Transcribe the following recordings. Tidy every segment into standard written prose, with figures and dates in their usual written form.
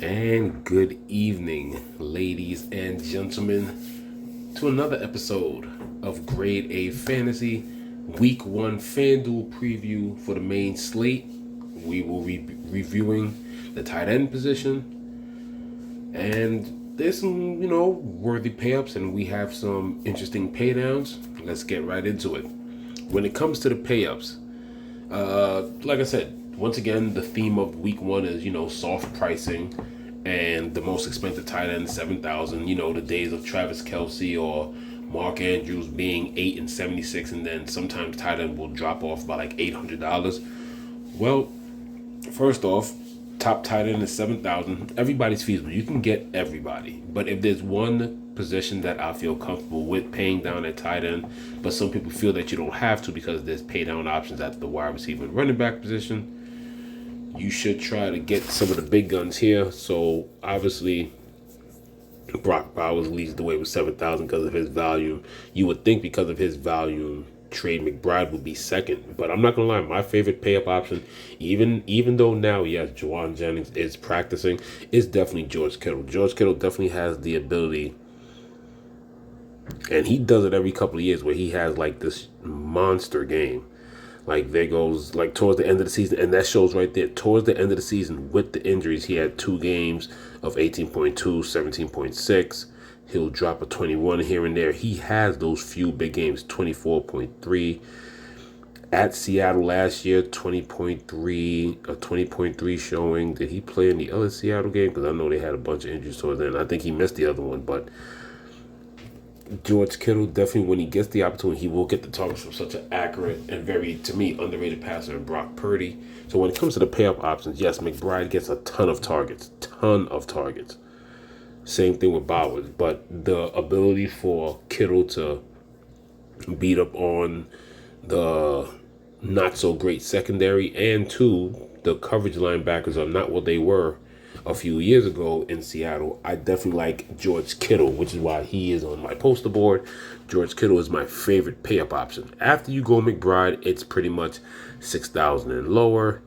And good evening, ladies and gentlemen, to another episode of Grade A Fantasy Week 1 FanDuel preview for the main slate. We will be reviewing the tight end position, and there's some, worthy payups, and we have some interesting paydowns. Let's get right into it. When it comes to the payups, like I said, once again, the theme of week 1 is, soft pricing and the most expensive tight end, 7,000. The days of Travis Kelce or Mark Andrews being 8 and 76, and then sometimes tight end will drop off by like $800. Well, first off, top tight end is 7,000. Everybody's feasible. You can get everybody. But if there's one position that I feel comfortable with paying down at tight end, but some people feel that you don't have to because there's pay down options at the wide receiver and running back position, you should try to get some of the big guns here. So obviously, Brock Bowers leads the way with 7,000 because of his volume. You would think because of his volume, Trey McBride would be second. But I'm not gonna lie, my favorite pay up option, even though now yes, Juwan Jennings is practicing, is definitely George Kittle. George Kittle definitely has the ability, and he does it every couple of years where he has like this monster game. Like there goes like towards the end of the season, and that shows right there. Towards the end of the season with the injuries, he had 2 games of 18.2, 17.6. He'll drop a 21 here and there. He has those few big games, 24.3. At Seattle last year, 20.3, a 20.3 showing. Did he play in the other Seattle game? Because I know they had a bunch of injuries towards then. I think he missed the other one, but George Kittle definitely, when he gets the opportunity, he will get the targets from such an accurate and very, to me, underrated passer in Brock Purdy. So when it comes to the pay-up options, yes, McBride gets a ton of targets. Same thing with Bowers. But the ability for Kittle to beat up on the not-so-great secondary, and two, the coverage linebackers are not what they were a few years ago in Seattle. I definitely like George Kittle, which is why he is on my poster board. George Kittle is my favorite pay-up option. After you go McBride, it's pretty much 6,000 and lower.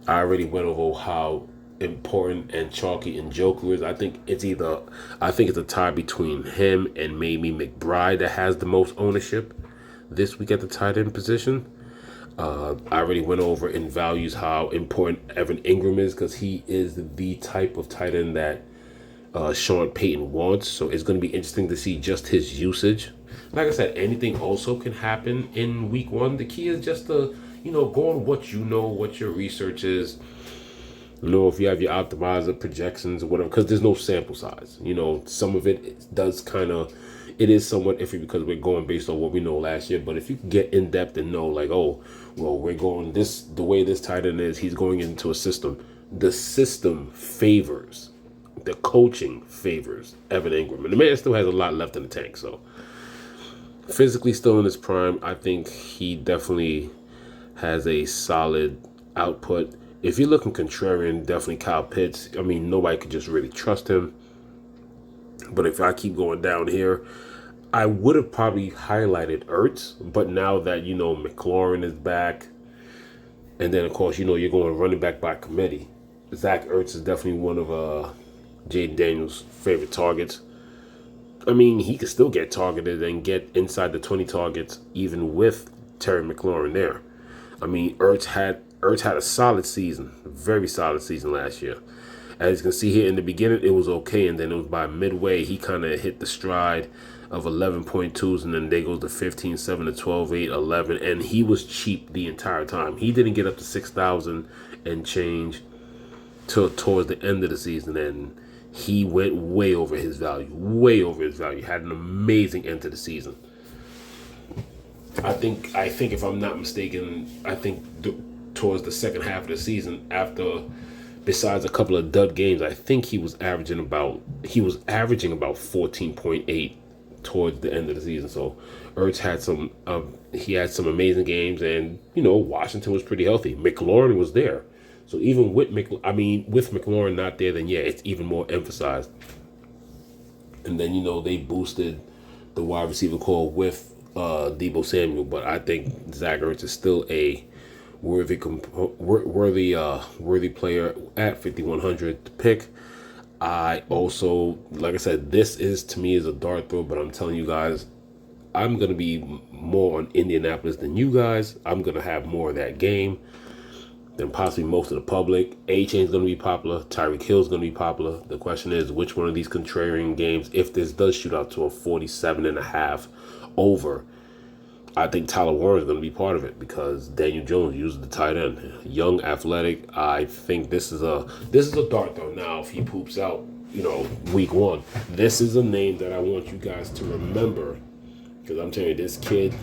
I already went over how important and chalky and Joker is. I think it's a tie between him and maybe McBride that has the most ownership this week at the tight end position. I already went over in values how important Evan Ingram is because he is the type of tight end that Sean Payton wants. So it's going to be interesting to see just his usage. Like I said, anything also can happen in week 1. The key is just to, go on what you know, what your research is. If you have your optimizer projections or whatever, because there's no sample size. Some of it does it is somewhat iffy because we're going based on what we know last year. But if you can get in depth and know, like, oh, well, we're going the way this tight end is, he's going into a system. The system favors, the coaching favors Evan Ingram. And the man still has a lot left in the tank. So physically still in his prime, I think he definitely has a solid output. If you're looking contrarian, definitely Kyle Pitts. I mean, nobody could just really trust him. But if I keep going down here, I would have probably highlighted Ertz. But now that, McLaurin is back, and then, of course, you're going running back by committee, Zach Ertz is definitely one of Jaden Daniels' favorite targets. I mean, he could still get targeted and get inside the 20 targets even with Terry McLaurin there. I mean, Ertz had a solid season, a very solid season last year. As you can see here in the beginning, it was okay, and then it was by midway, he kind of hit the stride of 11.2s, and then there goes the 15, 7 to 12, 8, 11, and he was cheap the entire time. He didn't get up to 6,000 and change till towards the end of the season, and he went way over his value, had an amazing end to the season. I think if I'm not mistaken, towards the second half of the season, after besides a couple of dud games, I think he was averaging about 14.8 towards the end of the season. So Ertz had some amazing games, and Washington was pretty healthy. McLaurin was there, so even with McLaurin not there, then yeah, it's even more emphasized. And then they boosted the wide receiver core with Deebo Samuel, but I think Zach Ertz is still a worthy player at 5,100 to pick. I also, like I said, this is to me is a dart throw, but I'm telling you guys, I'm gonna be more on Indianapolis than you guys. I'm gonna have more of that game than possibly most of the public. A-Chain's going to be popular. Tyreek Hill's going to be popular. The question is, which one of these contrarian games, if this does shoot out to a 47.5 over, I think Tyler Warren's going to be part of it because Daniel Jones uses the tight end. Young, athletic. I think this is a dart throw. Now, if he poops out, week one, this is a name that I want you guys to remember because I'm telling you, this kid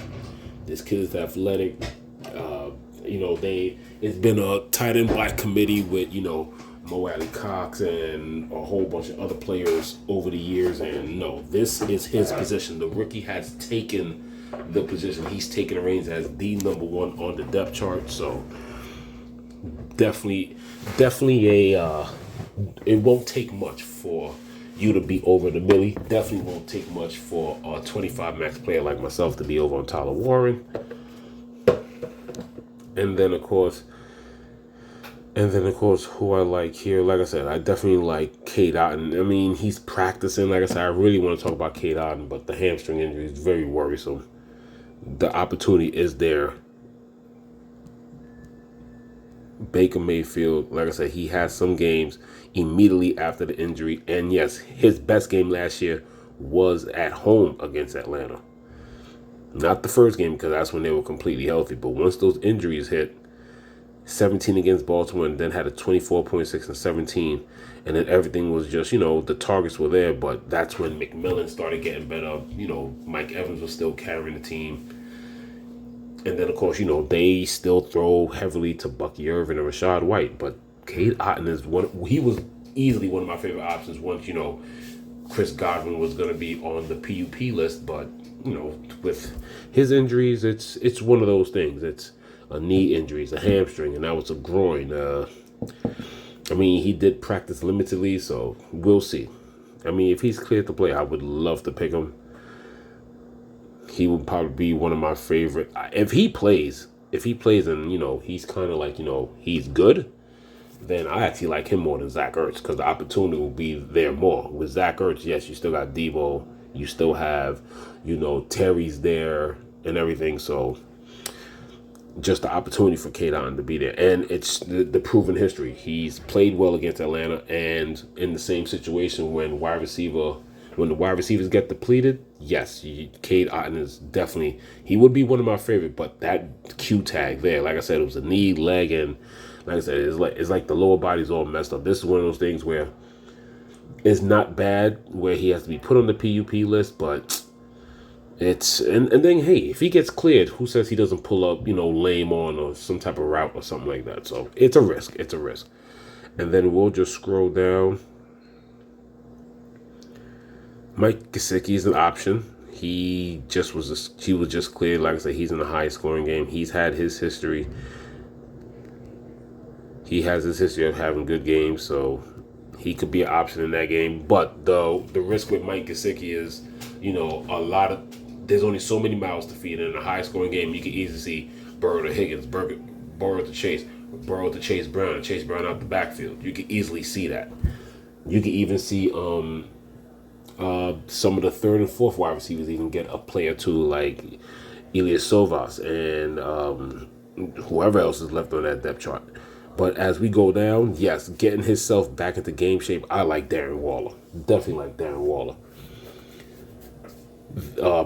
is athletic. It's been a tight end by committee with, Mo Alley Cox and a whole bunch of other players over the years. And no, this is his position. The rookie has taken the position. He's taken the reins as the number one on the depth chart. So definitely it won't take much for you to be over the millie. Definitely won't take much for a 25 max player like myself to be over on Tyler Warren. And then of course, who I like here, like I said, I definitely like Cade Otton. I mean, he's practicing. Like I said, I really want to talk about Cade Otton, but the hamstring injury is very worrisome. The opportunity is there. Baker Mayfield, like I said, he had some games immediately after the injury. And yes, his best game last year was at home against Atlanta. Not the first game because that's when they were completely healthy. But once those injuries hit, 17 against Baltimore and then had a 24.6 and 17. And then everything was just, the targets were there. But that's when McMillan started getting better. Mike Evans was still carrying the team. And then, of course, they still throw heavily to Bucky Irvin and Rashad White. But Cade Otton he was easily one of my favorite options once, Chris Godwin was going to be on the PUP list. But, with his injuries, it's one of those things. It's a knee injury, it's a hamstring, and now it's a groin. He did practice limitedly, so we'll see. If he's cleared to play, I would love to pick him. He would probably be one of my favorite. If he plays and, he's kind of like, he's good, then I actually like him more than Zach Ertz because the opportunity will be there more. With Zach Ertz, yes, you still got Debo. You still have, Terry's there and everything. So just the opportunity for Cade Otton to be there. And it's the proven history. He's played well against Atlanta and in the same situation when the wide receivers get depleted, yes, Cade Otton is definitely, he would be one of my favorite, but that Q tag there, like I said, it was a knee, leg, and like I said, it's like the lower body's all messed up. This is one of those things where it's not bad where he has to be put on the PUP list, but it's and then hey, if he gets cleared, who says he doesn't pull up, lame on or some type of route or something like that. So it's a risk. And then we'll just scroll down. Mike Gesicki is an option. He was just cleared. Like I said, he's in the highest scoring game. He's had his history. He has his history of having good games, so he could be an option in that game. But the risk with Mike Gesicki is, there's only so many mouths to feed. In a high scoring game, you can easily see Burrow to Higgins, Burrow to Chase Brown, Chase Brown out the backfield. You can easily see that. You can even see some of the third and fourth wide receivers even get a play or two like Elias Sovas and whoever else is left on that depth chart. But as we go down, yes, getting himself back into game shape, I like Darren Waller. Definitely like Darren Waller.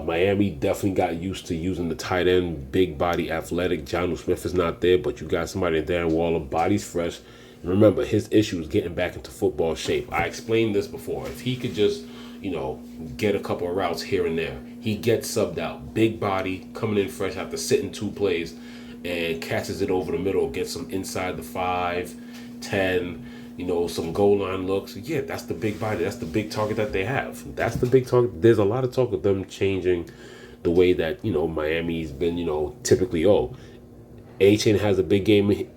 Miami definitely got used to using the tight end, big body, athletic. Jonnu Smith is not there, but you got somebody in Darren Waller, body's fresh. Remember, his issue is getting back into football shape. I explained this before. If he could just, get a couple of routes here and there, he gets subbed out. Big body, coming in fresh after sitting 2 plays, and catches it over the middle, gets some inside the 5, 10, some goal line looks. Yeah, that's the big body. That's the big target that they have. That's the big target. There's a lot of talk of them changing the way that, Miami's been, typically, A-Chain has a big game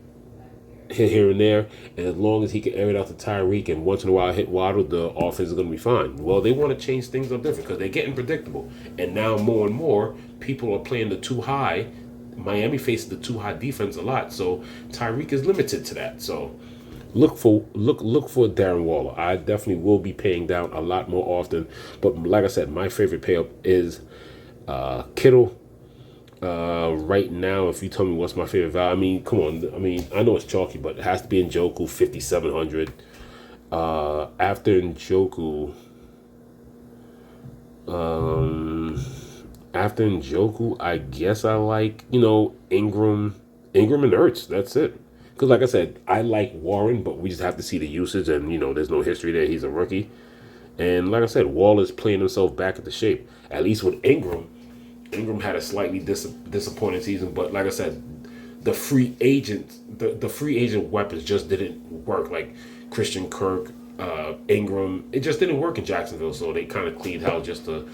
here and there, and as long as he can air it out to Tyreek and once in a while hit Waddle, the offense is going to be fine. Well, they want to change things up different because they're getting predictable. And now more and more, people are playing the too high Miami faces the too high defense a lot, so Tyreek is limited to that. So look for Darren Waller. I definitely will be paying down a lot more often. But like I said, my favorite pay up is Kittle. Right now, if you tell me what's my favorite value, I mean, come on. I mean, I know it's chalky, but it has to be Njoku, 5,700. After Njoku, I guess I like, Ingram and Ertz. That's it. Because like I said, I like Warren, but we just have to see the usage, and there's no history there. He's a rookie, and like I said, Waller's playing himself back into shape. At least with Ingram, had a slightly disappointing season, but like I said, the free agent weapons just didn't work. Like Christian Kirk, Ingram, it just didn't work in Jacksonville. So they kind of cleaned house just to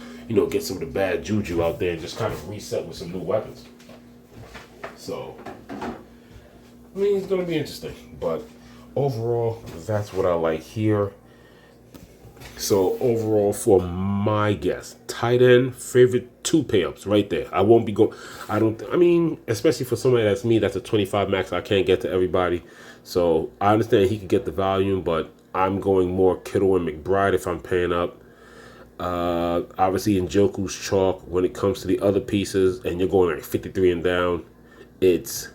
get some of the bad juju out there and just kind of reset with some new weapons. So I mean, it's going to be interesting, but overall, that's what I like here. So overall, for my guess, tight end favorite 2 pay-ups right there. I won't be going. I mean, especially for somebody that's me, that's a 25 max. I can't get to everybody, so I understand he could get the volume, but I'm going more Kittle and McBride if I'm paying up. Obviously, Njoku's chalk when it comes to the other pieces, and you're going like 53 and down. It's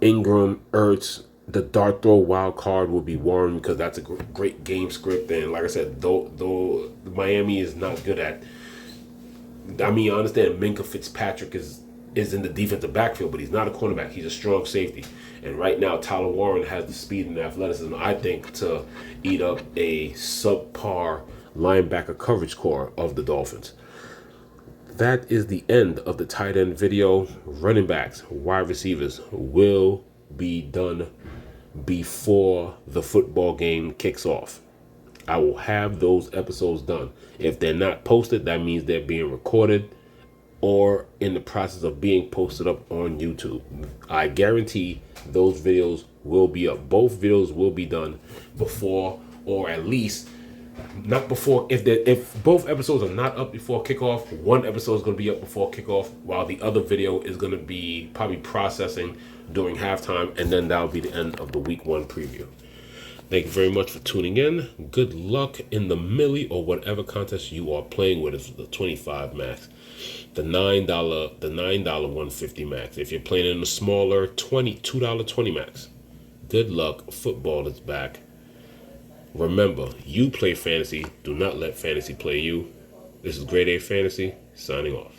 Ingram, Ertz. The dart throw wild card will be Warren because that's a great game script. And like I said, though Miami is not good at. I mean, I understand Minka Fitzpatrick is in the defensive backfield, but he's not a cornerback. He's a strong safety. And right now, Tyler Warren has the speed and the athleticism, I think, to eat up a subpar linebacker coverage core of the Dolphins. That is the end of the tight end video. Running backs, wide receivers will be done before the football game kicks off. I will have those episodes done. If they're not posted, that means they're being recorded or in the process of being posted up on YouTube. I guarantee those videos will be up. Both videos will be done before, or at least not before. If both episodes are not up before kickoff, one episode is going to be up before kickoff, while the other video is going to be probably processing during halftime, and then that'll be the end of the week 1 preview. Thank you very much for tuning in. Good luck in the millie or whatever contest you are playing with. It's the 25 max, the $9 150 max. If you're playing in the smaller $2.20 max. Good luck. Football is back. Remember, you play fantasy. Do not let fantasy play you. This is Grade A Fantasy, signing off.